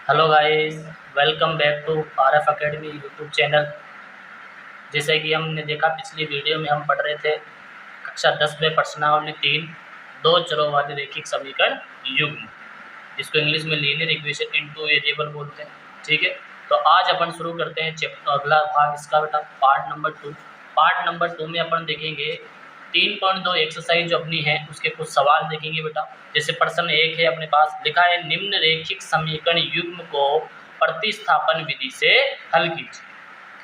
Hello guys, welcome back to RF academy YouTube channel. जैसे कि हमने देखा पिछली वीडियो में हम पढ़ रहे थे कक्षा 10 में प्रश्नावली 3 दो चरों वाले रैखिक समीकरण युग्म, जिसको इंग्लिश में लीनियर इक्वेशन इनटू वेरिएबल बोलते हैं। ठीक है, तो आज अपन शुरू करते हैं चैप्टर अगला भाग इसका बेटा पार्ट नंबर 2। पार्ट नंबर 2 में अपन देखेंगे 3.2 एक्सरसाइज जो अपनी है उसके कुछ सवाल देखेंगे बेटा। जैसे प्रश्न 1 है अपने पास लिखा है, निम्न रैखिक समीकरण युग्म को प्रतिस्थापन विधि से हल कीजिए।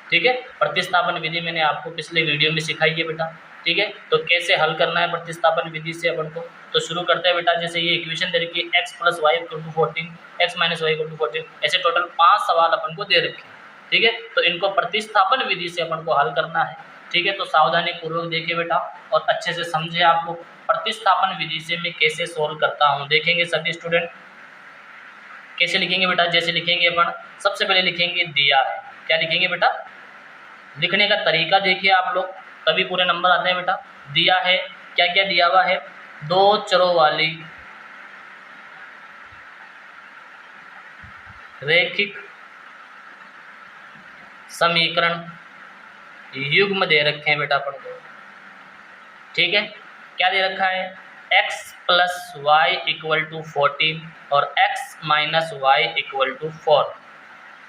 ठीक है, प्रतिस्थापन विधि मैंने आपको पिछले वीडियो में सिखाई है बेटा। ठीक है, तो कैसे हल करना है प्रतिस्थापन विधि से अपन को, तो शुरू करते हैं बेटा। जैसे ये इक्वेशन दे रखी है x + y = 14, x - y = 14, ऐसे टोटल 5 सवाल अपन को दे रखे हैं। ठीक है, तो इनको प्रतिस्थापन विधि से अपन को हल करना है। ठीक है, तो सावधानी पूर्वक देखिए बेटा और अच्छे से समझे। आपको प्रतिस्थापन विधि से मैं कैसे सोल्व करता हूँ देखेंगे सभी स्टूडेंट। कैसे लिखेंगे बेटा, जैसे लिखेंगे अपन सबसे पहले लिखेंगे दिया है। क्या लिखेंगे बेटा, लिखने का तरीका देखिए आप लोग, तभी पूरे नंबर आते हैं बेटा। दिया है, क्या क्या दिया हुआ है, दो चरों वाली रैखिक समीकरण युग्म दे रखे हैं बेटा अपन को। ठीक है, क्या दे रखा है, x + y = 14 और x - y = 4।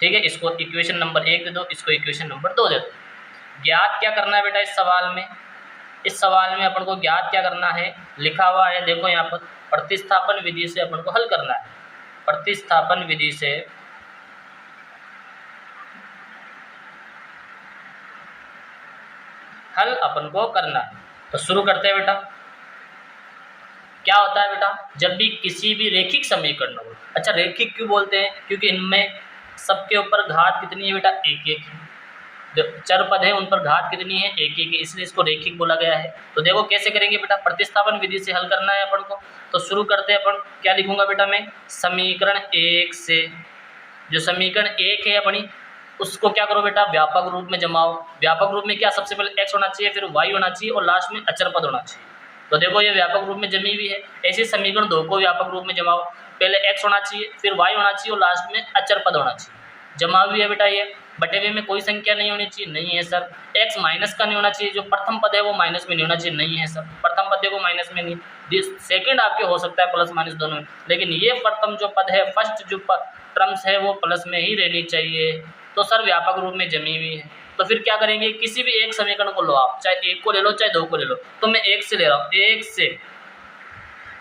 ठीक है, इसको इक्वेशन नंबर 1 दे दो, इसको इक्वेशन नंबर 2 दे दो। ज्ञात क्या करना है बेटा इस सवाल में, इस सवाल में अपन को ज्ञात क्या करना है, लिखा हुआ है देखो यहाँ पर, प्रतिस्थापन विधि से अपन को हल करना है। प्रतिस्थापन विधि से हल अपन को करना है। तो शुरू करते हैं बेटा। क्या होता है बेटा, जब भी किसी भी रैखिक समीकरण हो, अच्छा रैखिक क्यों बोलते हैं, क्योंकि इनमें सबके ऊपर घात कितनी है बेटा, एक एक है। जो चर पद है उन पर घात कितनी है, एक एक है, इसलिए इसको रैखिक बोला गया है। तो देखो कैसे करेंगे बेटा, प्रतिस्थापन विधि से हल करना है अपन को। तो शुरू करते हैं अपन, क्या लिखूंगा बेटा मैं, समीकरण 1 से। जो समीकरण 1 है अपनी, उसको क्या करो बेटा, व्यापक रूप में जमाओ। व्यापक रूप में क्या, सबसे पहले x होना चाहिए, फिर y होना चाहिए और लास्ट में अचर पद होना चाहिए। तो देखो ये व्यापक रूप में जमी हुई है। ऐसे समीकरण 2 को व्यापक रूप में जमाओ, पहले x होना चाहिए, फिर y होना चाहिए और लास्ट में अचर पद होना चाहिए। जमा हुई है बेटा ये। बटे हुए में कोई संख्या नहीं होनी चाहिए, नहीं है सर। x माइनस का नहीं होना चाहिए, जो प्रथम पद है वो माइनस में नहीं होना चाहिए, नहीं है सर। प्रथम पद देखो माइनस में नहीं, सेकंड आपके हो सकता है प्लस माइनस दोनों में, लेकिन ये प्रथम जो पद है, फर्स्ट जो टर्म्स है वो प्लस में ही रहनी चाहिए। तो सर व्यापक रूप में जमी हुई है। तो फिर क्या करेंगे, किसी भी एक समीकरण को लो आप, चाहे एक को ले लो चाहे दो को ले लो। तो मैं एक से ले रहा हूँ, एक से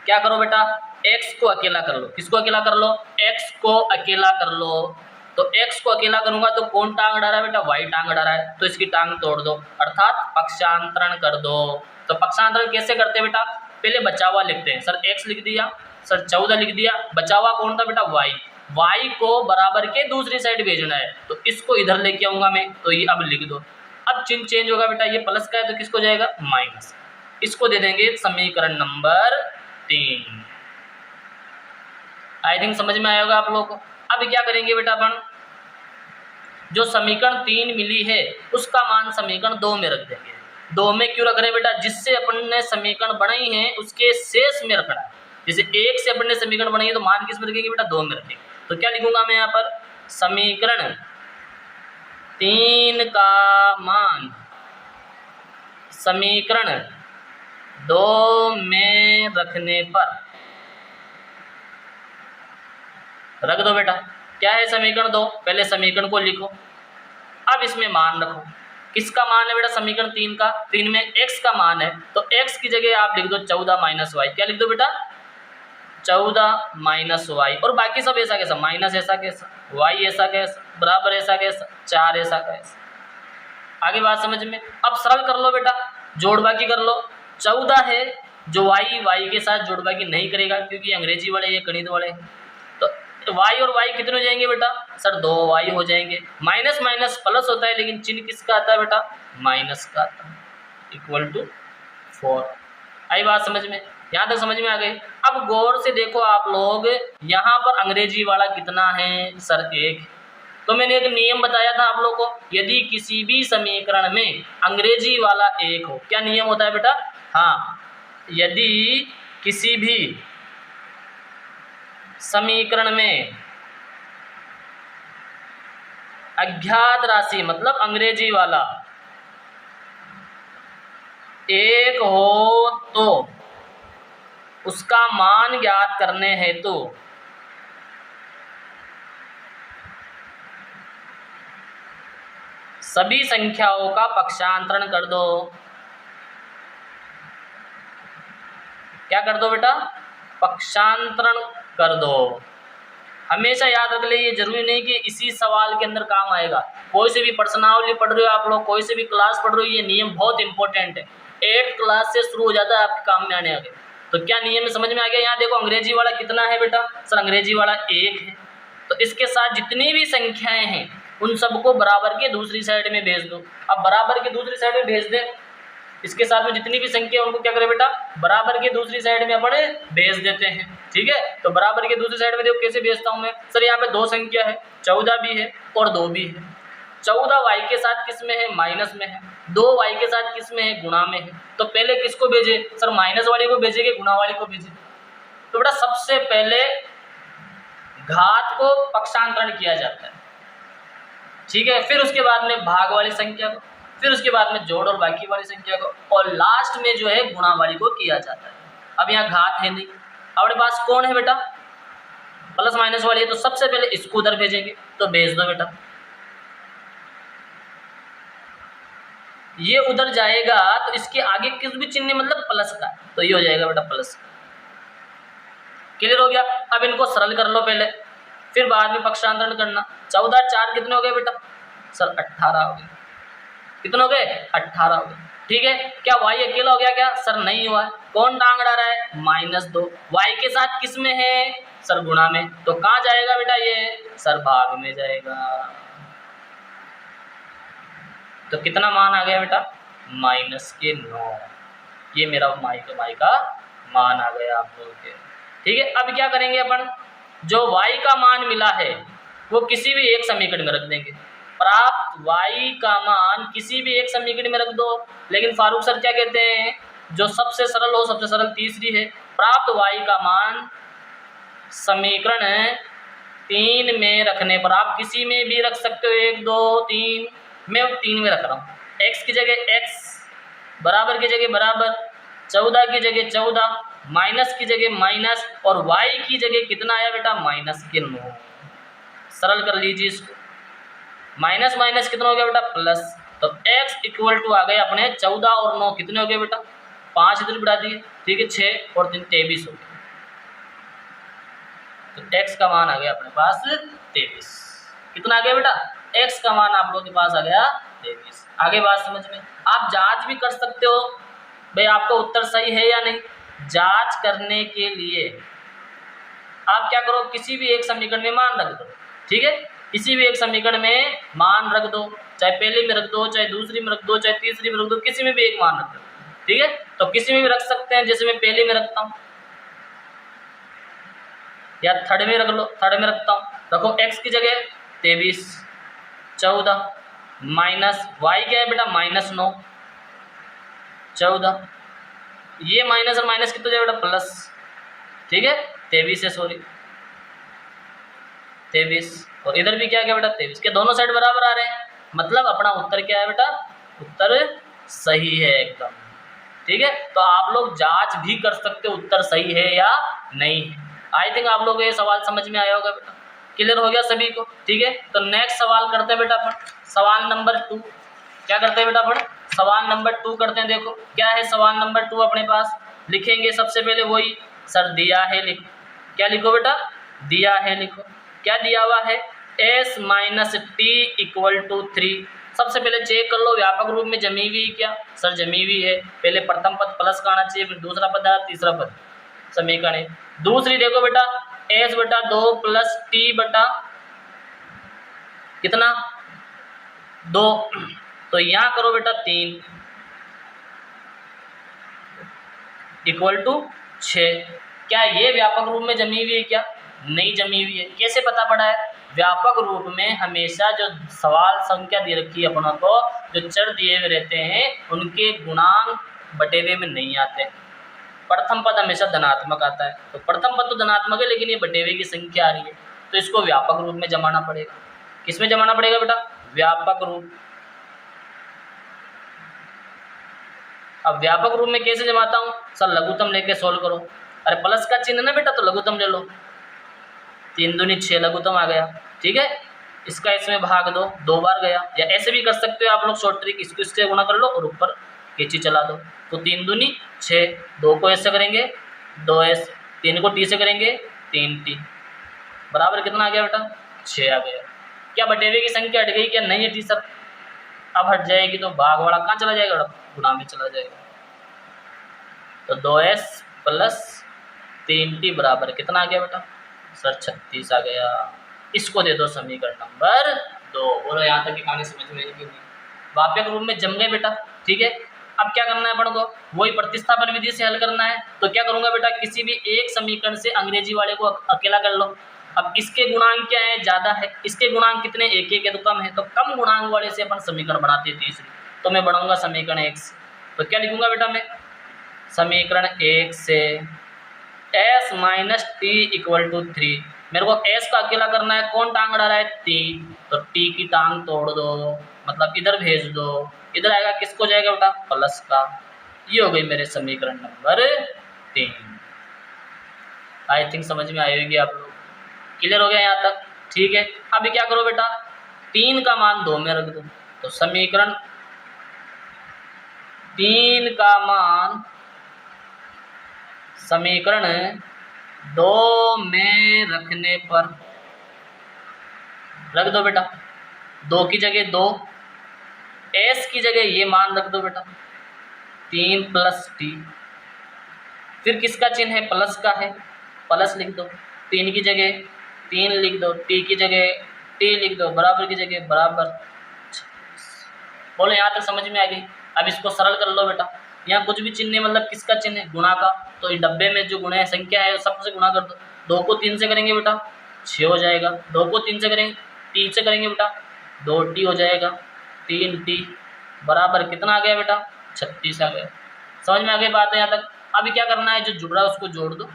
क्या करो बेटा, x को अकेला कर लो। किसको अकेला कर लो, x को अकेला कर लो। तो x को अकेला करूंगा तो कौन टांग अड़ा रहा है बेटा, y टांग अड़ा रहा है, तो इसकी टांग तोड़ दो, अर्थात पक्षांतरण कर दो। तो पक्षांतरण कैसे करते हैं बेटा, पहले बचा हुआ लिखते हैं। सर x लिख दिया, सर 14 लिख दिया, बचा हुआ कौन था बेटा, y। y को बराबर के दूसरी साइड भेजना है, तो इसको इधर लेके आऊंगा मैं, तो ये अब लिख दो। अब चिन्ह चेंज होगा बेटा, ये प्लस का है तो किसको जाएगा, माइनस। इसको दे देंगे समीकरण नंबर 3। आई थिंक समझ में आएगा आप लोगों को। अब क्या करेंगे बेटा अपन, जो समीकरण 3 मिली है उसका मान समीकरण 2 में रख देंगे। 2 में क्यों रख रहे हैं बेटा, जिससे अपन ने समीकरण बनाई है उसके शेष में रखना है। जैसे 1 से अपन ने समीकरण बनाई है तो मान किस में रखेंगे बेटा, 2 में रखेंगे। तो क्या लिखूंगा मैं यहाँ पर, समीकरण 3 का मान समीकरण 2 में रखने पर, रख दो बेटा। क्या है समीकरण 2, पहले समीकरण को लिखो, अब इसमें मान रखो। किसका मान है बेटा, समीकरण 3 का, 3 में x का मान है, तो x की जगह आप लिख दो 14 - y। क्या लिख दो बेटा, 14 - y, और बाकी सब ऐसा कैसा, माइनस ऐसा कैसा, y ऐसा कैसा, बराबर ऐसा कैसा, 4 ऐसा कैसा। आगे बात समझ में। अब सरल कर लो बेटा, जोड़ बाकी कर लो। 14 है, जो y के साथ जोड़ बाकी नहीं करेगा क्योंकि अंग्रेजी वाले, ये गणित वाले। तो y और y कितने हो जाएंगे बेटा, सर 2y हो जाएंगे। माइनस माइनस प्लस होता है, लेकिन चिन्ह किसका आता है बेटा, माइनस का आता है, = 4। आई बात समझ में, यहाँ तक समझ में आ गई। अब गौर से देखो आप लोग, यहाँ पर अंग्रेजी वाला कितना है, सर 1। तो मैंने एक नियम बताया था आप लोगों को, यदि किसी भी समीकरण में अंग्रेजी वाला 1 हो, क्या नियम होता है बेटा, हाँ, यदि किसी भी समीकरण में अज्ञात राशि मतलब अंग्रेजी वाला एक हो तो उसका मान ज्ञात करने हेतु सभी संख्याओं का पक्षांतरण कर दो। क्या कर दो बेटा? पक्षांतरण कर दो। हमेशा याद रख ले, ये जरूरी नहीं कि इसी सवाल के अंदर काम आएगा। कोई से भी प्रश्नावली पढ़ रहे हो आप लोग, कोई से भी क्लास पढ़ रहे हो, ये नियम बहुत इंपॉर्टेंट है। 8th क्लास से शुरू हो जाता है आपके काम में आने आगे। तो क्या नियम समझ में आ गया? यहाँ देखो अंग्रेजी वाला कितना है बेटा? सर अंग्रेजी वाला 1 है, तो इसके साथ जितनी भी संख्याएं हैं उन सबको बराबर के दूसरी साइड में भेज दो। अब बराबर के दूसरी साइड में भेज दें, इसके साथ में जितनी भी संख्या उनको क्या करें बेटा? बराबर के दूसरी साइड में अपन भेज देते हैं। ठीक है, तो बराबर के दूसरी साइड में देखो कैसे भेजता हूँ मैं। सर यहाँ पे 2 संख्या है, 14 भी है और 2 भी है। 14 y के साथ किस में है? माइनस में है। 2 y के साथ किस में है? गुणा में है। तो पहले किसको भेजे? सर माइनस वाले को भेजेंगे, गुणा वाले को भेजे। तो बेटा सबसे पहले घात को पक्षांतरण किया जाता है, ठीक है, फिर उसके बाद में भाग वाली संख्या को, फिर उसके बाद में जोड़ और बाकी वाली संख्या को, और लास्ट में जो है गुणा वाली को किया जाता है। अब यहाँ घात है नहीं, अपने पास कौन है बेटा? प्लस माइनस वाली है, तो सबसे पहले इसको उधर भेजेंगे। तो भेज दो बेटा, ये उधर जाएगा तो इसके आगे किस भी चिन्ह मतलब प्लस का, तो ये हो जाएगा बेटा प्लस। क्लियर हो गया? अब इनको सरल कर लो पहले, फिर बाद में पक्षांतरण करना। 14 4 कितने हो गए बेटा? सर 18 हो गए। कितने हो गए? 18 हो गए। ठीक है, क्या y अकेला हो गया क्या? सर नहीं हुआ। कौन टांग अड़ा रहा है? -2। y के साथ किस में है? सर गुणा में। तो कहाँ जाएगा बेटा ये? सर भाग में जाएगा। तो कितना मान आ गया बेटा? -9। ये मेरा y का मान आ गया आप लोगों के। ठीक है, अब क्या करेंगे अपन? जो y का मान मिला है वो किसी भी एक समीकरण में रख देंगे। प्राप्त y का मान किसी भी एक समीकरण में रख दो। लेकिन फारूक सर क्या कहते हैं? जो सबसे सरल हो, सबसे सरल तीसरी है। प्राप्त y का मान समीकरण 3 में रखने पर, आप किसी में भी रख सकते हो, 1 2 3, मैं 3 में रख रहा हूँ। x की जगह x, बराबर की जगह बराबर, 14 की जगह 14, माइनस की जगह माइनस, और y की जगह कितना आया बेटा? -9। सरल कर लीजिए इसको। माइनस माइनस कितना हो गया बेटा? प्लस। तो x इक्वल टू आ गए अपने 14 और 9 कितने हो गए बेटा? 5 इधर बढ़ा दिए, ठीक है, 6 और 3 23 हो गए। तो x का मान आ गया अपने पास 23। कितना आ गया बेटा? x का मान आप लोगों के पास आ गया 23। आगे बात समझ में? आप जांच भी कर सकते हो भाई आपका उत्तर सही है या नहीं। जांच करने के लिए आप क्या करो? किसी भी एक समीकरण में मान रख दो। ठीक है, किसी भी एक समीकरण में मान रख दो, चाहे पहले में रख दो, चाहे दूसरी में रख दो, चाहे तीसरी में रख दो, किसी में भी एक मान रख दो। ठीक है, तो किसी में भी रख सकते हैं, जैसे मैं पहले में रखता हूँ या थर्ड में रख लो, थर्ड में रखता हूँ। रखो x की जगह 23, 14 माइनस y क्या है बेटा? -9, 14, ये माइनस और माइनस कितना जाएगा बेटा? प्लस। ठीक है, 23 है, सॉरी 23, और इधर भी क्या गया बेटा? 23। के दोनों साइड बराबर आ रहे हैं, मतलब अपना उत्तर क्या है बेटा? उत्तर सही है एकदम। ठीक है, तो आप लोग जांच भी कर सकते हो उत्तर सही है या नहीं है। आई थिंक आप लोगों को ये सवाल समझ में आया होगा बेटा। क्लियर हो गया सभी को? ठीक है, तो नेक्स्ट सवाल करते हैं बेटा अपन, सवाल नंबर 2। क्या करते हैं बेटा अपन? सवाल नंबर 2 करते हैं। देखो क्या है सवाल नंबर 2 अपने पास। लिखेंगे सबसे पहले वही, सर दिया है लिखो। क्या लिखो बेटा? दिया है लिखो। क्या दिया हुआ है? s - t = 3। सबसे पहले चेक कर लो व्यापक रूप में जमी हुई क्या? सर जमी हुई है। पहले प्रथम पद प्लस का आना चाहिए, फिर दूसरा पद आया, तीसरा पद समीकरण है। दूसरी देखो बेटा, s बटा 2 प्लस t बटा कितना? 2। तो यहाँ करो बेटा 3 = 6। क्या ये व्यापक रूप में जमी हुई है क्या? नहीं जमी हुई है। कैसे पता पड़ा है? व्यापक रूप में हमेशा जो सवाल संख्या दे रखी है अपनों को, जो चर दिए हुए रहते हैं उनके गुणांक बटेवे में नहीं आते। प्रथम पद हमेशा धनात्मक आता है। तो प्रथम पद तो धनात्मक है, लेकिन ये बटेवे की संख्या आ रही है, तो इसको व्यापक रूप में जमाना पड़ेगा। किसमें जमाना पड़ेगा बेटा? व्यापक रूप। अब व्यापक रूप में कैसे जमाता हूँ सर? लघुत्तम लेके सोल्व करो। अरे प्लस का चिन्ह ना बेटा, तो लघुत्तम ले लो। 3 दूनी 6 लघुत्तम आ गया, ठीक है। इसका इसमें भाग दो, 2 बार गया। या ऐसे भी कर सकते हो आप लोग शॉर्ट ट्रिक, इसको इससे गुना कर लो और ऊपर कैंची चला दो। तो 3 दूनी 6, 2 को ऐसे करेंगे 2s, 3 को टी से करेंगे 3t, बराबर कितना आ गया बेटा? 6 आ गया। क्या बटेवे की संख्या हट गई? क्या नहीं हटी सर? अब हट जाएगी तो भाग वाला कहाँ चला जाएगा बेटा? गुणा में चला जाएगा। तो 2s प्लस 3t बराबर कितना आ गया बेटा? सर 36 आ गया। इसको दे दो समीकरण नंबर 2। बोलो यहाँ तक की कहानी समझ में आई कि नहीं? वाप्यक रूप में जम गए बेटा, ठीक है। अब क्या करना है अपन को? वही प्रतिस्थापन विधि से हल करना है। तो क्या करूंगा बेटा? किसी भी एक समीकरण से अंग्रेजी वाले को अकेला कर लो। अब इसके गुणांक क्या है? ज़्यादा है। इसके गुणांक कितने? 1 1 है, तो कम है। तो कम गुणांक वाले से अपन समीकरण बनाते हैं तीसरी। तो मैं बनाऊंगा समीकरण 1 से। तो क्या लिखूंगा बेटा मैं? समीकरण 1 से s minus t equal to 3। मेरे को s का अकेला करना है। कौन टांग अड़ा रहा है? t। तो t की टांग तोड़ दो, मतलब इधर भेज दो। इधर आएगा, किसको जाएगा बेटा? प्लस का। ये हो गई मेरे समीकरण नंबर 3। आई थिंक समझ में आई होगी आप लोग। क्लियर हो गया यहाँ तक? ठीक है। अभी क्या करो बेटा? 3 का मान 2 में रख दो। तो समीकरण 3 का मान समीकरण 2 में रखने पर रख दो बेटा। 2 की जगह 2, s की जगह ये मान रख दो बेटा 3 प्लस टी। फिर किसका चिन्ह है? प्लस का है, प्लस लिख दो। 3 की जगह 3 लिख दो, टी की जगह टी लिख दो, बराबर की जगह बराबर। बोलो यहाँ तक समझ में आ गई? अब इसको सरल कर लो बेटा। यहाँ कुछ भी चिन्ह है, मतलब किसका चिन्ह है? गुणा का। तो इस डब्बे में जो गुणा संख्या है सबसे गुणा कर दो। 2 को 3 से करेंगे बेटा 6 हो जाएगा। 2 को 3 से करेंगे, टी से करेंगे बेटा 2t हो जाएगा। 3t बराबर कितना आ गया बेटा? 36 आ गया। समझ में आ गई बात है यहाँ तक? अभी क्या करना है? जो जुड़ रहा है उसको जोड़ दो।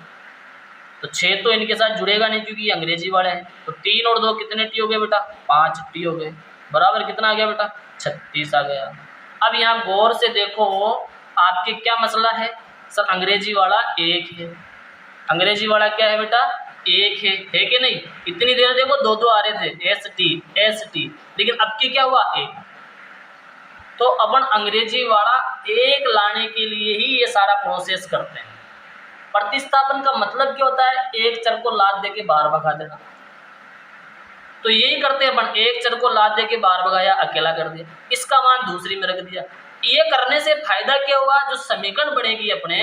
तो 6 तो इनके साथ जुड़ेगा नहीं क्योंकि ये अंग्रेजी वाले हैं। तो 3 और 2 कितने टी हो गए बेटा? 5t हो गए। बराबर कितना आ गया बेटा? 36 आ गया। अब यहाँ गौर से देखो, आपके क्या मसला है? सर अंग्रेजी वाला 1 है। अंग्रेजी वाला क्या है बेटा? 1 है कि नहीं? इतनी देर देखो 2 आ रहे थे, एस टी, लेकिन अब की क्या हुआ? 1। तो अपन अंग्रेजी वाला 1 लाने के लिए ही ये सारा प्रोसेस करते हैं। प्रतिस्थापन का मतलब क्या होता है? एक चर को लाद दे के बाहर भगा देना। तो यही करते हैं अपन, एक चर को लाद दे के बाहर भगाया, अकेला कर दिया, इसका मान दूसरी में रख दिया। ये करने से फायदा क्या हुआ? जो समीकरण बनेगी अपने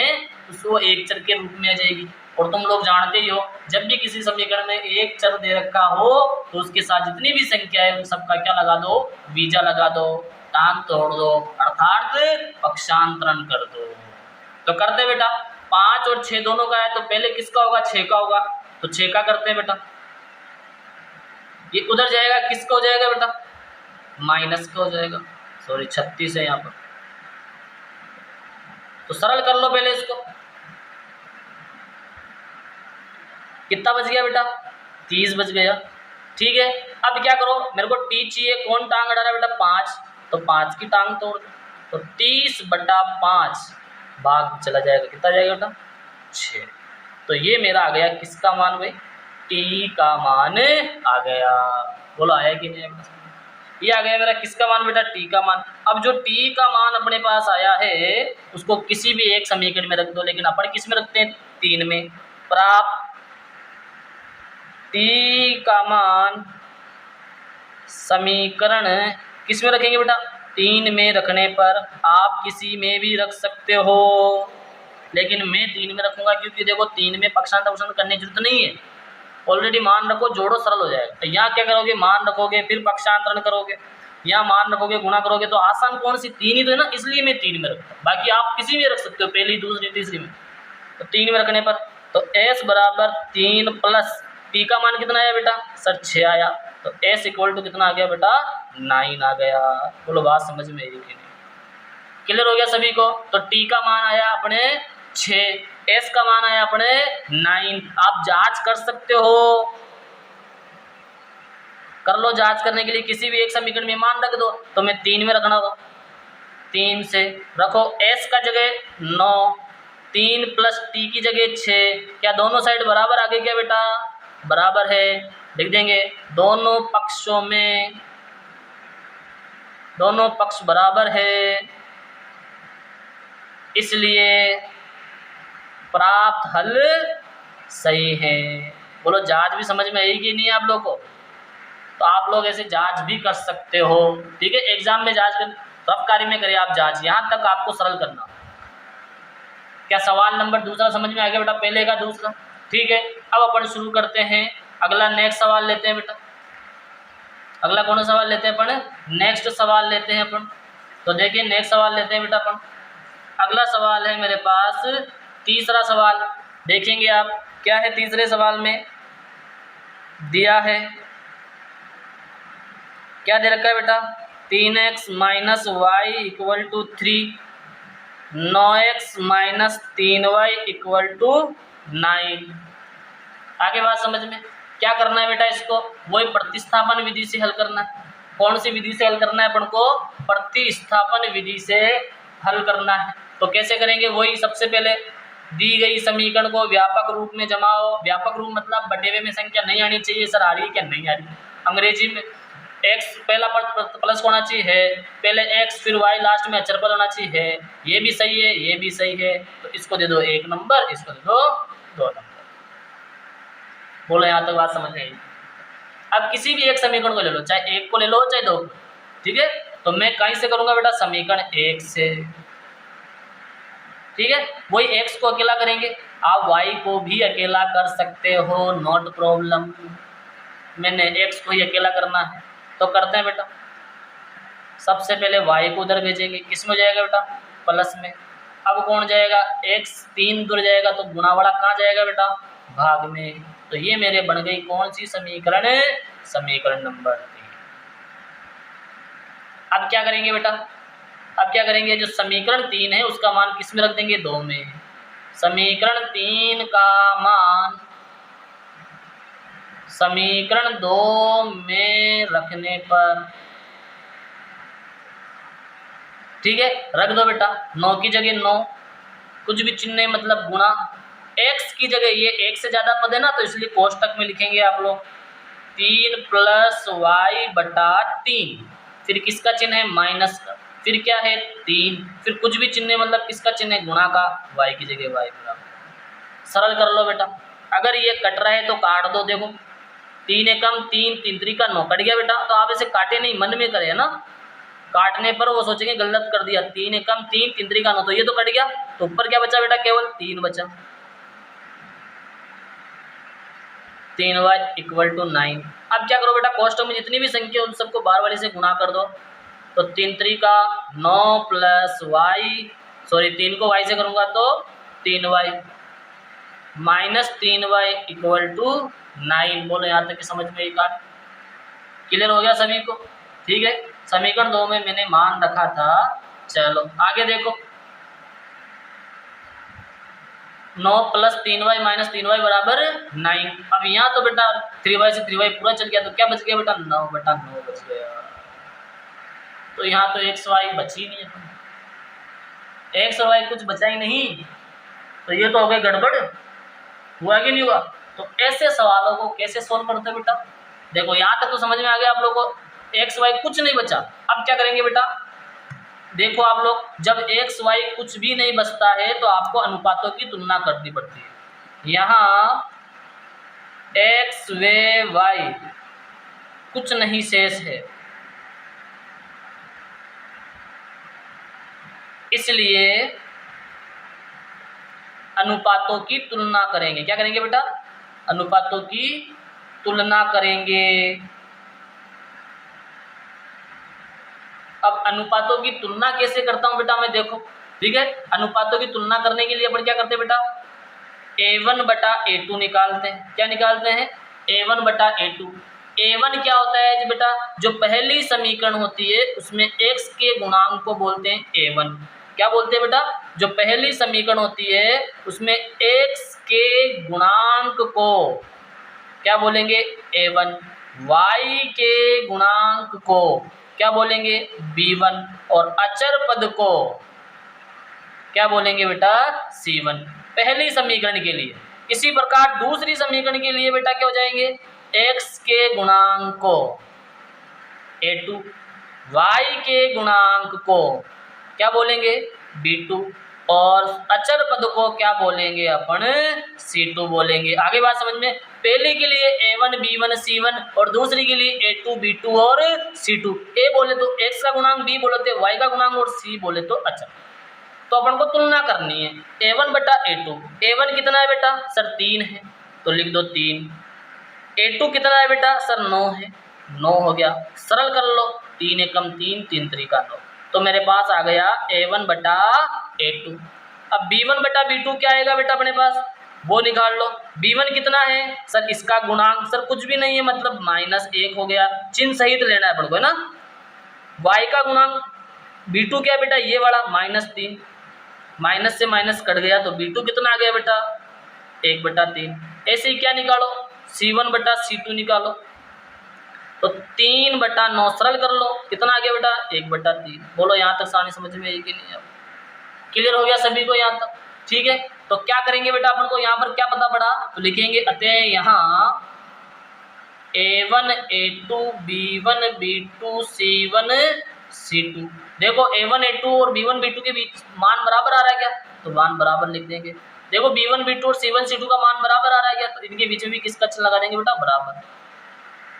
उसको एक चर के रूप में आ जाएगी। और तुम लोग जानते ही हो, जब भी किसी समीकरण में एक चर दे रखा हो तो उसके साथ जितनी भी संख्या है उन सबका क्या लगा दो? बीजा लगा दो, टांग तोड़ दो, अर्थात पक्षांतरण कर दो। तो करते बेटा 5 और 6 दोनों का है, तो पहले किसका होगा? 6 का होगा। तो 6 का करते हैं बेटा। ये उधर जाएगा, किसका हो जाएगा बेटा? माइनस का हो जाएगा। सॉरी 36 है यहाँ पर। तो सरल कर लो पहले इसको। कितना बच गया बेटा? 30 बच गया। ठीक है। अब क्या करो? मेरे को टी चाहिए। कौन टांग अड़ा रहा है बेटा? 5। तो 5 की टांग तोड़ दो। तो 30/5 भाग चला जाएगा, कितना जाएगा बेटा? 6। तो ये मेरा आ गया किसका मान भाई? टी का मान आ गया। बोलो आया कि नहीं? ये आ गया मेरा किसका मान बेटा? टी का मान। अब जो टी का मान अपने पास आया है उसको किसी भी एक समीकरण में रख दो, लेकिन अपन किस में रखते हैं? 3 में। प्राप्त टी का मान समीकरण किस में रखेंगे बेटा? 3 में रखने पर आप किसी में भी रख सकते हो, लेकिन मैं 3 में रखूंगा क्योंकि देखो 3 में पक्षांतर करने की जरूरत नहीं है। ऑलरेडी मान रखो, जोड़ो, सरल हो जाएगा। तो यहाँ क्या करोगे? मान रखोगे, फिर पक्षांतरण करोगे, यहाँ मान रखोगे, गुणा करोगे, तो आसान कौन सी? 3 ही तो है ना, इसलिए मैं 3 में रखता हूँ। बाकी आप किसी में रख सकते हो, पहली, दूसरी, तीसरी में। तो 3 में रखने पर तो s बराबर 3 प्लस टी का मान कितना आया बेटा? सर 6 आया। तो s इक्वल टू कितना आ गया बेटा? 9 आ गया। बोलो बात समझ में आई कि नहीं? क्लियर हो गया सभी को? तो टी का मान आया अपने 6, s का मान आया अपने 9। आप जांच कर सकते हो। कर लो जांच करने के लिए, किसी भी एक समीकरण में मान रख दो, तो मैं 3 में रखना होगा, 3 से रखो, s का जगह 9, 3 प्लस t की जगह 6, क्या दोनों साइड बराबर आ गई क्या बेटा? बराबर है, लिख देंगे दोनों पक्षों में, दोनों पक्ष बराबर है, इसलिए प्राप्त हल सही है। बोलो जांच भी समझ में आई कि नहीं आप लोगों को? तो आप लोग ऐसे जांच भी कर सकते हो, ठीक है, एग्जाम में जांच कर, रफ कार्य में करिए आप जांच, यहाँ तक आपको सरल करना। क्या सवाल नंबर दूसरा समझ में आ गया बेटा, पहले का दूसरा? ठीक है, अब अपन शुरू करते हैं, अगला नेक्स्ट सवाल लेते हैं बेटा। अगला कौन सा सवाल लेते हैं अपन? नेक्स्ट सवाल लेते हैं अपन। तो देखिए नेक्स्ट सवाल लेते हैं बेटा अपन। अगला सवाल है मेरे पास तीसरा सवाल, देखेंगे आप क्या है तीसरे सवाल में दिया है, क्या दे रखा है बेटा? 3x minus y equal to 3, 9x minus 3y equal to 9। आगे बात समझ में? क्या करना है बेटा इसको? वही प्रतिस्थापन विधि से हल करना है। कौन सी विधि से हल करना है अपन को? प्रतिस्थापन विधि से हल करना है। तो कैसे करेंगे? वही सबसे पहले दी गई समीकरण को व्यापक रूप में जमाओ। व्यापक रूप मतलब बटे में संख्या नहीं आनी चाहिए, सर आ रही है क्या? नहीं आ रही। अंग्रेजी में x पहला पद प्लस होना चाहिए है, पहले x फिर y लास्ट में अचर पद होना चाहिए है, ये भी सही है, ये भी सही है, तो इसको दे दो 1 नंबर, इसको दे दो 2 नंबर। बोलो यहाँ तक बात समझ में आई? अब किसी भी एक समीकरण को ले लो, चाहे 1 को ले लो चाहे 2 को, ठीक है। तो मैं कहीं से करूँगा बेटा? समीकरण 1 से, ठीक है। वही x को अकेला करेंगे, आप y को भी अकेला कर सकते हो, नॉट प्रॉब्लम। मैंने x को ही अकेला करना है तो करते हैं बेटा। सबसे पहले y को उधर भेजेंगे, किस में जाएगा बेटा? प्लस में। अब कौन जाएगा? x 3 दूर जाएगा तो गुणावाड़ा कहाँ जाएगा बेटा? भाग में। तो ये मेरे बन गई कौन सी समीकरण? समीकरण नंबर 3। अब क्या करेंगे बेटा? अब क्या करेंगे? जो समीकरण 3 है उसका मान किस में रख देंगे? 2 में। समीकरण 3 का मान समीकरण 2 में रखने पर, ठीक है, रख दो बेटा। 9 की जगह 9, कुछ भी चिन्ह नहीं मतलब गुणा, x की जगह ये 1 से ज़्यादा पद है ना, तो इसलिए कोष्टक में लिखेंगे आप लोग 3 प्लस वाई बटा 3, फिर किसका चिन्ह है? माइनस का, फिर क्या है? 3, फिर कुछ भी चिन्ह मतलब किसका चिन्ह है? गुणा का, y की जगह y बराबर। सरल कर लो बेटा। अगर ये कट रहा है तो काट दो, देखो 3 एकम 3, 3 त्रिका 9 कट गया बेटा। तो आप इसे काटे नहीं, मन में करे ना, काटने पर वो सोचेंगे गलत कर दिया। 3 एकम 3, 3 त्रिका 9, तो ये तो कट गया, तो ऊपर क्या बचा बेटा? केवल 3 बचा। 3y equal to 9। अब क्या करो बेटा? कोष्टक में जितनी भी संख्या उन सबको बार वाली से गुणा कर दो। तो 3 त्रिका 9 प्लस वाई, सॉरी 3 को y से करूँगा तो 3y minus 3y equal to 9। बोलो यहाँ तक की समझ में एक बात क्लियर हो गया सभी को? ठीक है, समीकरण 2 में मैंने मान रखा था। चलो आगे देखो, 9 प्लस 3y माइनस 3y बराबर 9। अब यहाँ तो बेटा 3y से 3y पूरा चल गया, तो क्या बच गया बेटा? 9 बटा 9 बच गया। तो यहाँ तो xy बची नहीं है, xy कुछ बचा ही नहीं, तो ये तो हो गई गड़बड़, हुआ कि नहीं हुआ? तो ऐसे सवालों को कैसे सोल्व करते हैं बेटा? देखो यहाँ तक तो समझ में आ गया आप लोगों को, xy कुछ नहीं बचा। अब क्या करेंगे बेटा? देखो आप लोग, जब xy कुछ भी नहीं बचता है तो आपको अनुपातों की तुलना करनी पड़ती है। यहाँ x व y कुछ नहीं शेष है, इसलिए अनुपातों की तुलना करेंगे। क्या करेंगे बेटा? अनुपातों की तुलना करेंगे। अब अनुपातों की तुलना कैसे करता हूं बेटा मैं? देखो ठीक है, अनुपातों की तुलना करने के लिए अपन क्या करते हैं बेटा? a1 बटा a2 निकालते हैं। क्या निकालते हैं? a1 बटा a2। a1 क्या होता है जी बेटा? जो पहली समीकरण होती है उसमें x के गुणांक को बोलते हैं a1। क्या बोलते हैं बेटा? जो पहली समीकरण होती है उसमें x के गुणांक को क्या बोलेंगे? a1। y के गुणांक को क्या बोलेंगे b1 और अचर पद को क्या बोलेंगे बेटा c1, पहली समीकरण के लिए। इसी प्रकार दूसरी समीकरण के लिए बेटा क्या हो जाएंगे, x के गुणांक को a2, y के गुणांक को क्या बोलेंगे b2 और अचर पद को क्या बोलेंगे अपन c2 बोलेंगे। आगे बात समझ में, पहले के लिए a1 b1 c1 और दूसरी के लिए a2 b2 और c2। a बोले तो x का गुणांक, b बोले तो y का गुणांक और c बोले तो अचर। तो अपन को तुलना करनी है a1 बटा a2। a1 कितना है बेटा सर 3 है, तो लिख दो 3। a2 कितना है बेटा सर 9 है, 9 हो गया। सरल कर लो, 3 एकम 3, 3 त्रिका 9, तो मेरे पास आ गया a1 बटा a2। अब b1 बटा b2 क्या आएगा बेटा अपने पास, वो निकाल लो। b1 कितना है सर, इसका गुणांक सर कुछ भी नहीं है, मतलब -1 हो गया, चिन्ह सहित लेना है अपन को, है ना। y का गुणांक b2 क्या बेटा ये वाला -3, माइनस से माइनस कट गया तो b2 कितना आ गया बेटा 1 बटा 3। ऐसे ही क्या निकालो c1 बटा c2 निकालो, तो 3 बटा 9 सरल कर लो, कितना आ गया बेटा 1 बटा 3। बोलो यहाँ तक सानी समझ में आई कि नहीं, क्लियर हो गया सभी को यहाँ तक, ठीक है। तो क्या करेंगे बेटा अपन को यहाँ पर क्या पता पड़ा, तो लिखेंगे अतः यहाँ a1 a2 b1 b2 c1 c2। देखो a1 a2 और b1 b2 के बीच मान बराबर आ रहा है क्या, तो मान बराबर लिख देंगे। देखो b1 b2 और c1 c2 का मान बराबर आ रहा है क्या, तो इनके बीच में भी किसका चिन्ह लगा देंगे बेटा बराबर।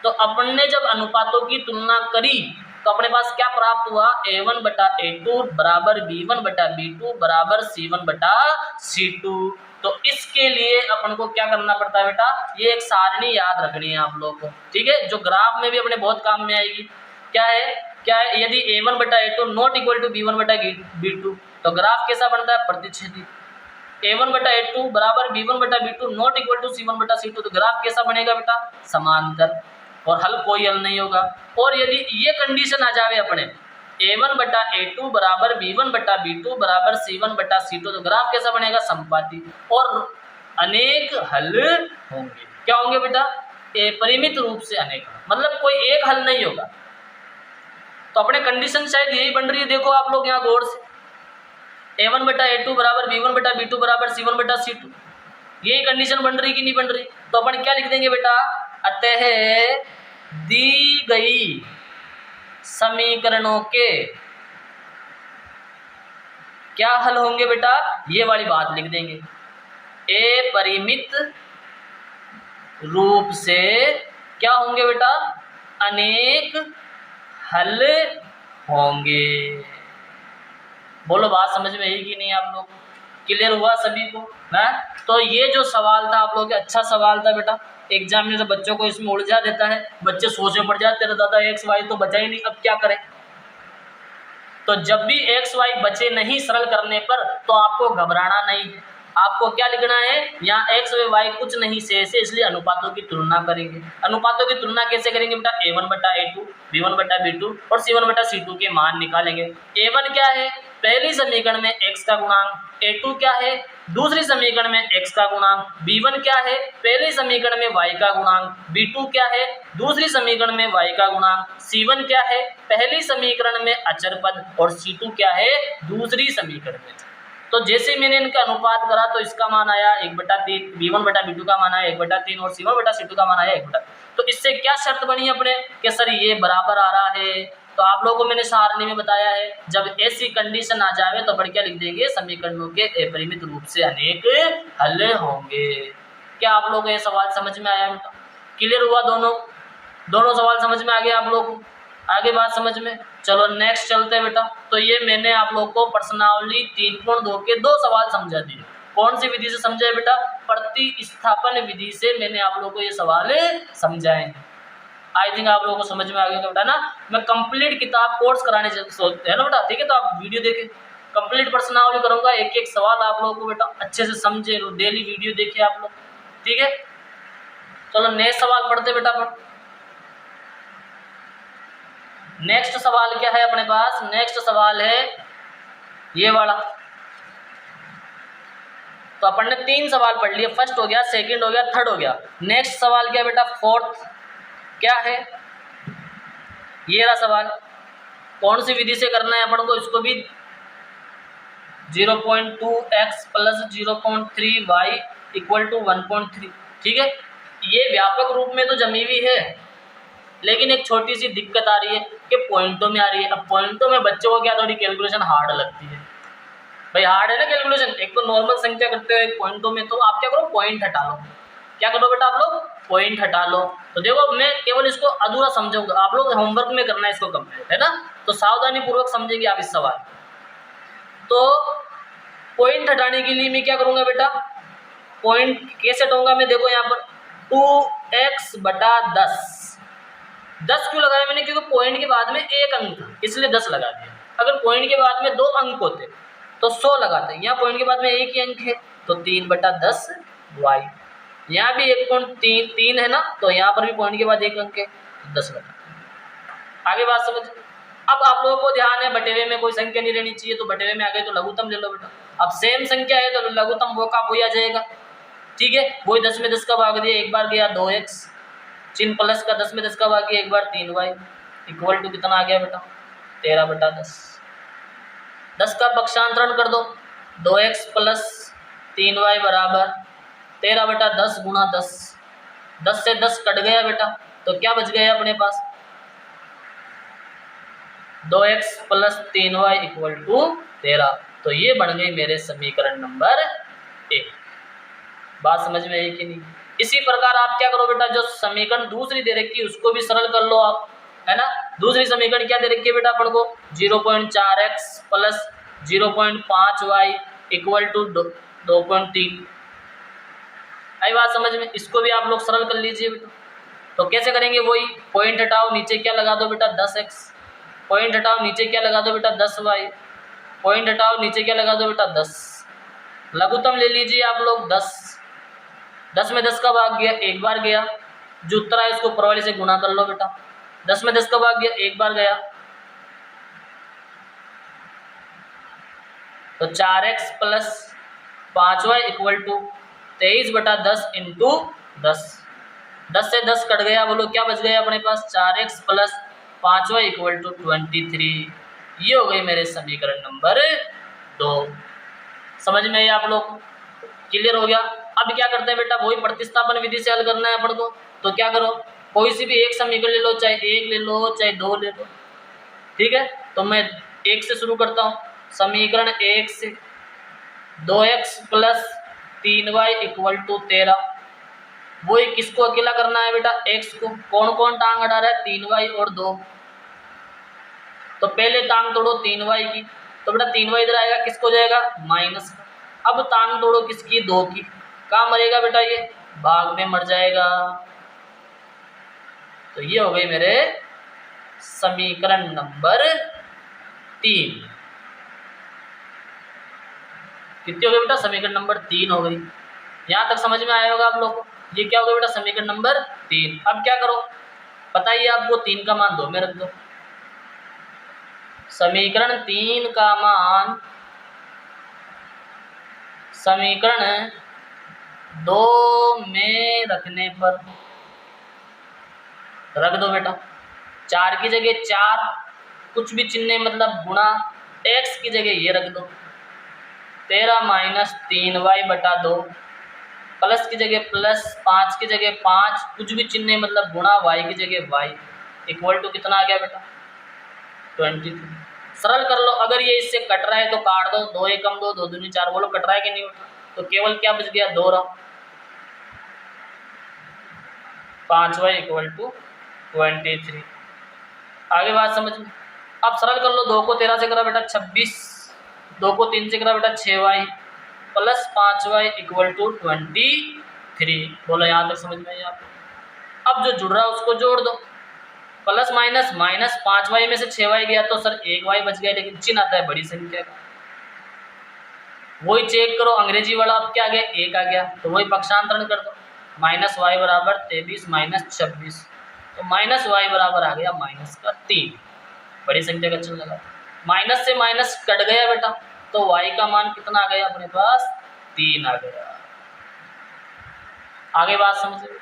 तो अपन ने जब अनुपातों की तुलना करी तो अपने पास क्या प्राप्त हुआ, a1 बटा a2 बराबर b1 बटा b2 बराबर c1 बटा c2। तो इसके लिए अपन को क्या करना पड़ता है बेटा, ये एक सारणी याद रखनी है आप लोग को, ठीक है, जो ग्राफ में भी अपने बहुत काम में आएगी। क्या है, यदि a1 बटा a2 not equal to b1 बटा b2 तो ग्राफ कैसा बनता है प्रतिच्छेदी। a1 बटा a2 बराबर b1 बटा b2 not equal to c1 बटा c2 तो ग्राफ कैसा बनेगा बेटा समांतर, और हल कोई हल नहीं होगा। और यदि ये कंडीशन आ जावे अपने a1 बटा a2 बराबर b1 बटा b2 बराबर c1 बटा c2 तो ग्राफ कैसा बनेगा समपाती, और अनेक हल होंगे। क्या होंगे बेटा, परिमित रूप से अनेक, मतलब कोई एक हल नहीं होगा। तो अपने कंडीशन शायद यही बन रही है, देखो आप लोग यहाँ गौर से, a1 बटा a2 बराबर b1 बटा b2 बराबर c1 बटा c2, यही कंडीशन बन रही कि नहीं बन रही। तो अपन क्या लिख देंगे बेटा, अतः दी गई समीकरणों के क्या हल होंगे बेटा, ये वाली बात लिख देंगे, अपरिमित रूप से क्या होंगे बेटा अनेक हल होंगे। बोलो बात समझ में आई कि नहीं आप लोग, क्लियर हुआ सभी को है। तो ये जो सवाल था आप लोग के अच्छा सवाल था बेटा, एग्जाम में से बच्चों को इसमें उलझा देता है, बच्चे सोच में पड़ जाते हैं दादा एक्स वाई तो बचा ही नहीं, अब क्या करें। तो जब भी एक्स वाई बचे नहीं सरल करने पर तो आपको घबराना नहीं है, आपको क्या लिखना है, यहाँ एक्स व वाई कुछ नहीं शेष है, इसलिए अनुपातों की तुलना करेंगे। अनुपातों की तुलना कैसे करेंगे बेटा, a1 बटा a2 b1 बटा b2 और c1 बटा c2 के मान निकालेंगे। a1 क्या है, पहली समीकरण में x का गुणांक, a2 क्या है, दूसरी समीकरण में x का गुणांक, b1 क्या है, पहली समीकरण में y का गुणांक, b2 क्या है, दूसरी समीकरण में y का गुणांक, c1 क्या है, पहली समीकरण में अचर पद और c2 क्या है, दूसरी समीकरण में। तो जैसे मैंने इनका अनुपात करा तो इसका मान आया 1/3, b1 बटा b2 का मान आया 1/3 और c1 बटा c2 का मान आया 1/3। तो इससे क्या शर्त बनी अपने कि सर ये बराबर आ रहा है। तो आप लोगों को मैंने सारणी में बताया है, जब ऐसी कंडीशन आ जाए तो अपन क्या लिख देंगे, समीकरणों के अपरिमित रूप से अनेक हल होंगे। क्या आप लोगों को ये सवाल समझ में आया बेटा, क्लियर हुआ, दोनों सवाल समझ में आ गए आप लोग को, आगे बात समझ में। चलो नेक्स्ट चलते हैं बेटा। तो ये मैंने आप लोग को प्रश्नावली 3.2 के 2 सवाल समझा दिए। कौन सी विधि से समझाए बेटा, प्रतिस्थापन विधि से मैंने आप लोग को ये सवाल समझाए। आई थिंक आप लोगों को समझ में आ गया बेटा ना। मैं कंप्लीट किताब कोर्स कराने सोचते हैं ना बेटा, ठीक है, तो आप वीडियो देखें, कंप्लीट प्रश्नावली करूँगा, एक एक सवाल आप लोगों को बेटा अच्छे से समझे, डेली वीडियो देखिए आप लोग, ठीक है। चलो नेक्स्ट सवाल पढ़ते बेटा अपन। नेक्स्ट सवाल क्या है अपने पास, नेक्स्ट सवाल है ये वाला। तो अपन ने 3 सवाल पढ़ लिए, फर्स्ट हो गया, सेकंड हो गया, थर्ड हो गया। नेक्स्ट सवाल क्या बेटा, फोर्थ। क्या है, ये रहा सवाल। कौन सी विधि से करना है अपन को इसको भी, 0.2x plus 0.3y equal to 1.3। ठीक है, ये व्यापक रूप में तो जमी हुई है, लेकिन एक छोटी सी दिक्कत आ रही है कि पॉइंटों में आ रही है। अब पॉइंटों में बच्चों को क्या थोड़ी कैलकुलेशन हार्ड लगती है भाई, हार्ड है ना कैलकुलेशन। एक तो नॉर्मल संख्या करते हो एक पॉइंटों में, तो आप क्या करो, पॉइंट हटा लो। क्या करो बेटा आप लोग, पॉइंट हटा लो। तो देखो मैं केवल इसको अधूरा समझाऊंगा, आप लोग होमवर्क में करना है इसको कंप्लीट, है ना। तो सावधानी पूर्वक समझेंगे आप इस सवाल। तो पॉइंट हटाने के लिए मैं क्या करूंगा बेटा, पॉइंट कैसे हटाऊंगा मैं, देखो यहाँ पर 2x बटा 10 क्यों लगाया मैंने, क्योंकि पॉइंट के बाद में एक अंक था इसलिए 10 लगा दिया। अगर पॉइंट के बाद में 2 अंक होते तो 100 लगाते, यहाँ पॉइंट के बाद में एक ही अंक है तो 3 बटा 10 y। यहाँ भी 1.3 है ना, तो यहाँ पर भी पॉइंट के बाद एक अंक है तो 10 लगा। आगे बात समझ। अब आप लोगों को ध्यान है बटेवे में कोई संख्या नहीं रहनी चाहिए, तो बटेवे में आ गए तो लघुत्तम ले लो बेटा। अब सेम संख्या है तो लघुत्तम वो का वही आ जाएगा। ठीक है, वही 10 में 10 का भाग दिया, एक बार गया 2x, चिन्ह प्लस का 10 में 10 का भाग गया, एक बार 3y इक्वल टू कितना आ गया बेटा, 13 बटा 10। 10 का पक्षांतरण कर दो, 2x प्लस 3y बराबर 13 बटा 10 गुणा 10। 10 से 10 कट गया बेटा, तो क्या बच गया अपने पास, 2x plus 3y equal to 13। तो ये बन गई मेरे समीकरण नंबर 1। बात समझ में आई कि नहीं। इसी प्रकार आप क्या करो बेटा, जो समीकरण दूसरी दे रखी है उसको भी सरल कर लो आप, है ना। दूसरी समीकरण क्या दे रखी है बेटा अपन को, 0.4x plus 0.5y equal to 2.3। आई बात समझ में, इसको भी आप लोग सरल कर लीजिए बेटा। तो कैसे करेंगे, वही पॉइंट हटाओ, नीचे क्या लगा दो बेटा 10x, पॉइंट हटाओ, नीचे क्या लगा दो बेटा 10y, पॉइंट हटाओ, नीचे क्या लगा दो बेटा 10। लघुत्तम ले लीजिए आप लोग 10 में 10 का भाग गया, एक बार गया, जो उत्तर है उसको ऊपर वाले से गुणा कर लो बेटा। 10 में 10 का भाग गया, एक बार गया, तो 4x plus 5y equal to 23 बटा 10 इंटू 10। 10 से 10 कट गया, बोलो क्या बच गया अपने पास, 4x plus 5y equal to 23। ये हो गई मेरे समीकरण नंबर 2। समझ में आप लोग, क्लियर हो गया। अब क्या करते हैं बेटा, वही प्रतिस्थापन विधि से हल करना है अपन को। तो क्या करो, कोई सी भी एक समीकरण ले लो, चाहे 1 ले लो चाहे 2 ले लो। ठीक है, तो मैं 1 से शुरू करता हूँ। समीकरण 1 से 2x plus 3y equal to 13। वही किसको अकेला करना है बेटा, x को। कौन कौन टांग अड़ा रहा है, 3y और 2। तो पहले टांग तोड़ो 3y की, तो बेटा 3y इधर आएगा, किसको जाएगा, माइनस का। अब टांग तोड़ो किसकी, 2 की, कहाँ मरेगा बेटा, ये भाग में मर जाएगा। तो ये हो गई मेरे समीकरण नंबर 3। कितनी हो गई बेटा, समीकरण नंबर 3 हो गई। यहाँ तक समझ में आया होगा आप लोग को। ये क्या हो गया बेटा, समीकरण नंबर 3। अब क्या करो, बताइए आपको 3 का मान 2 में रख दो। समीकरण 3 का मान समीकरण 2 में रखने पर रख दो बेटा। 4 की जगह 4, कुछ भी चिन्ह मतलब गुणा, x की जगह ये रख दो, 13 माइनस 3y बटा 2, प्लस की जगह प्लस, 5 की जगह 5, कुछ भी चिन्ह मतलब गुणा, y की जगह y इक्वल टू कितना आ गया बेटा, 23। सरल कर लो। अगर ये इससे कट रहा है तो काट दो, 2 एकम 2, 2 दूनी 4, बोलो कट रहा है कि नहीं होता। तो केवल क्या बच गया, 2 रहा, 5y इक्वल टू 23। आगे बात समझ में। अब सरल कर लो, 2 को 13 से करा बेटा 26, 2 को 3 से करा बेटा 6y plus 5y equal to 23। बोलो यहाँ तक समझ में आया आपको। अब जो जुड़ रहा है उसको जोड़ दो, प्लस माइनस, माइनस 5y में से 6y गया तो सर 1y बच गया, लेकिन चिन्ह आता है बड़ी संख्या का। वही चेक करो, अंग्रेजी वाला अब क्या आ गया, 1 आ गया, तो वही पक्षांतरण कर दो, माइनस y बराबर 23 माइनस 26, तो माइनस y बराबर आ गया माइनस का 3। बड़ी संख्या का चिन्ह लगा, माइनस से माइनस कट गया बेटा, तो y का मान कितना आ गया अपने पास, 3 आ गया। आगे बात समझिए,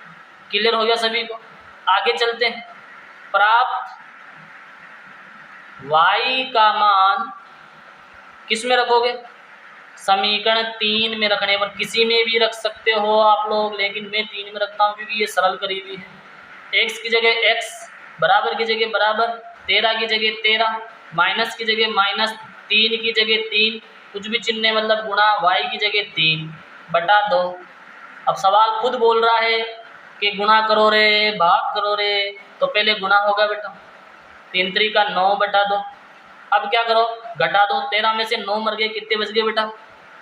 क्लियर हो गया सभी को। आगे चलते हैं। प्राप्त y का मान किस में रखोगे? समीकरण 3 में रखने पर, किसी में भी रख सकते हो आप लोग, लेकिन मैं 3 में रखता हूँ क्योंकि ये सरल करीबी है। x की जगह x, बराबर की जगह बराबर, 13 की जगह 13, माइनस की जगह माइनस, 3 की जगह 3, कुछ भी चिन्ह मतलब गुणा, y की जगह 3 बटा 2। अब सवाल खुद बोल रहा है कि गुणा करो रे, भाग करो रे, तो पहले गुणा होगा बेटा, 3 3 का 9 बटा 2। अब क्या करो, घटा दो, 13 में से 9 मर गए, कितने बच गए बेटा?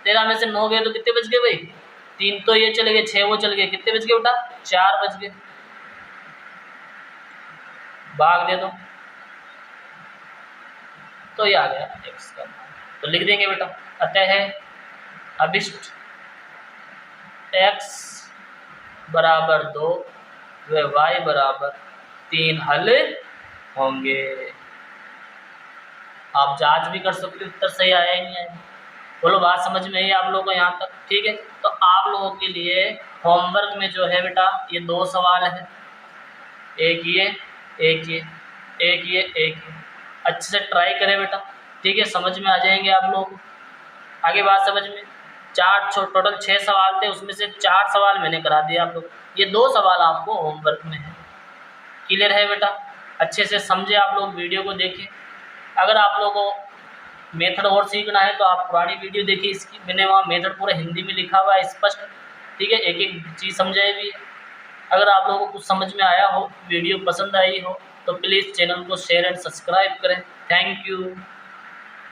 13 में से 9 गए तो कितने बच गए भाई? 3 तो ये चले गए, 6 वो चले गए, कितने बच गए बेटा? 4 बच गए। भाग दे दो तो ये आ गया x का, तो लिख देंगे बेटा, अतः है अभिष्ट x बराबर 2 व y बराबर 3 हल होंगे। आप जांच भी कर सकते हो उत्तर सही आया ही नहीं आया। बोलो बात समझ में आई आप लोगों को यहाँ तक? ठीक है, तो आप लोगों के लिए होमवर्क में जो है बेटा ये 2 सवाल है, एक ये एक ये, एक ये एक ये। अच्छे से ट्राई करें बेटा, ठीक है, समझ में आ जाएंगे आप लोग। आगे बात समझ में, 4 टोटल 6 सवाल थे, उसमें से 4 सवाल मैंने करा दिए आप लोग, ये 2 सवाल आपको होमवर्क में है। क्लियर है बेटा? अच्छे से समझे आप लोग, वीडियो को देखें। अगर आप लोगों को मेथड और सीखना है तो आप पुरानी वीडियो देखिए, इसकी मैंने वहाँ मेथड पूरा हिंदी में लिखा हुआ है स्पष्ट, ठीक है, एक एक चीज़ समझाई भी है। अगर आप लोगों को कुछ समझ में आया हो, वीडियो पसंद आई हो, तो प्लीज़ चैनल को शेयर एंड सब्सक्राइब करें। Thank you.